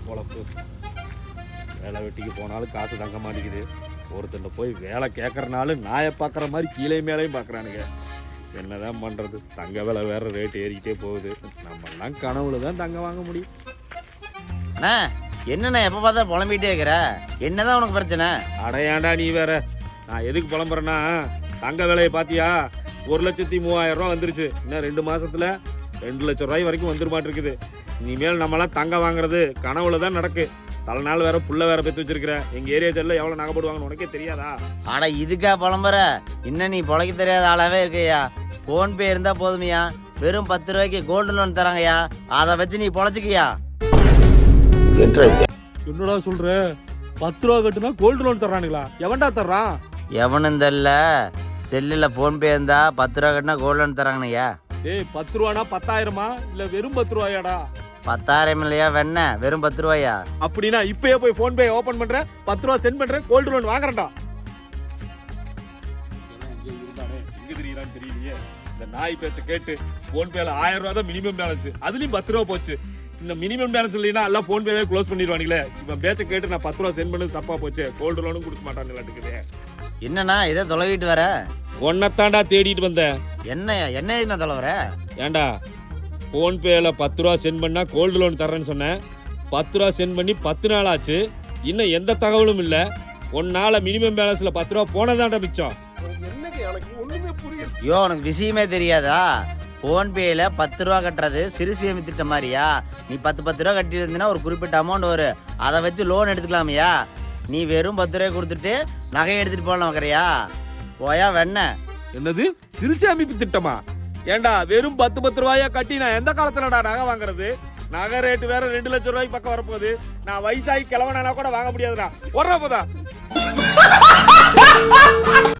பொழப்பு. வேலை வெட்டிக்கு போனாலும் காசு தங்க மாட்டேங்குது. ஒருத்தண்ட போய் வேலை கேட்கறனாலும் நாயை பார்க்குற மாதிரி கீழே மேலேயும் பார்க்குறானுங்க. என்னதான் பண்ணுறது? தங்க விலை வேறு ரேட்டு ஏறிக்கிட்டே போகுது. நம்மெல்லாம் கனவுல தான் தங்க வாங்க முடியும். அண்ணா என்னண்ணா எப்போ பார்த்தா புலம்பிகிட்டே இருக்கிற? என்னதான் உனக்கு பிரச்சனை? அடையாண்டா நீ வேற. நான் எதுக்கு புலம்புறேன்னா, தங்க விலையை பார்த்தியா? 1,30,000 வந்துருச்சு. இன்னும் 2 மாசத்துல 2 லட்சம் ரூபாய் வரைக்கும் வந்துட மாட்டிருக்குது. இனிமேல் நம்மளாம் தங்க வாங்குறது கனவுல தான் நடக்கு. தலை நாள் வேற புள்ள வேற பெற்று வச்சிருக்கிற. எங்க ஏரியா சைடில் எவ்வளோ நகை போடுவாங்கன்னு உனக்கே தெரியாதா? ஆடா இதுக்கா புலம்புற? இன்னும் நீ பொழைக்க தெரியாத ஆளாவே இருக்கையா? ஃபோன்பே இருந்தா போதுமையா? வெறும் 10 ரூபாய்க்கு கோல்டு லோன் தராங்கய்யா. அதை வச்சு நீ பொழைச்சிக்கியா? என்னடா சொல்ற? 10 ரூபா கட்டுனா கோல்டு லோன் தர்றானுங்களா? எவன்டா தர்றான்? எவனும் தெரியல. செல்லில் ஃபோன்பே இருந்தா 10 ரூபா கட்டினா கோல்டு லோன் தராங்கண்ணய்யா. ஏய் 10 ரூபானா 10,000மா? இல்ல வெறும் 10 ரூபாயாடா? 10,000 இல்லையா வெண்ண? வெறும் 10 ரூபாயா? அப்படின்னா இப்பயே போய் ஃபோன்பே ஓபன் பண்றேன், 10 ரூபா சென்ட் பண்றேன், கோல்டு லோன் வாங்குறேன்டா. தெரியலையே. இந்த நாய் பேச்ச கேட்டு ஃபோன்பேல 1000 ரூபா தான் மினிமம் பேலன்ஸ். அதுலயும் 10 ரூபா போச்சு. இந்த மினிமம் பேலன்ஸ் இல்லைன்னா எல்லாம் ஃபோன்பேவே க்ளோஸ் பண்ணிடுவானுங்களே. இவன் பேச்ச கேட்டு நான் 10 ரூபா சென்ட் பண்ணது தப்பா போச்சு. கோல்டு லோனும் கொடுக்க மாட்டான்னு. என்னண்ணா இதை தொலைவிட்டு வர? ஒன்னத்தாண்டா தேடிட்டு வந்தேன். என்ன தொலைவர? ஏண்டா ஃபோன்பேல 10 ரூபா சென்ட் பண்ணா கோல்டு லோன் தர்றேன்னு சொன்னேன். 10 ரூபா சென்ட் பண்ணி 10 நாள் ஆச்சு. இன்னும் எந்த தகவலும் இல்லை. ஒன்னால மினிமம் பேலன்ஸ்ல 10 ரூபா போனதாண்டா மிச்சம். ஐயோ உனக்கு விஷயமே தெரியாதா? ஃபோன்பேல 10 ரூபா கட்டுறது சிறு சேமி திட்டம் மாதிரியா? நீ 10 ரூபா கட்டி இருந்தீங்கன்னா ஒரு குறிப்பிட்ட அமௌண்ட் வரும். அதை வச்சு லோன் எடுத்துக்கலாமையா? நீ வெறும் 10 ரூபாய் கொடுத்துட்டு நகையை எடுத்துட்டு போகலாம் வைக்கிறியா? போயா வெண்ண. என்னது சிறுசு அமைப்பு திட்டமா? ஏண்டா வெறும் 10 ரூபாயா கட்டி நான் எந்த காலத்துலடா நகை வாங்குறது? நகை ரேட்டு வேற 2 லட்சம் ரூபாய்க்கு பக்கம் வரப்போகுது. நான் வயசாகி கிளவனா கூட வாங்க முடியாதுடா. போடுறா போதா.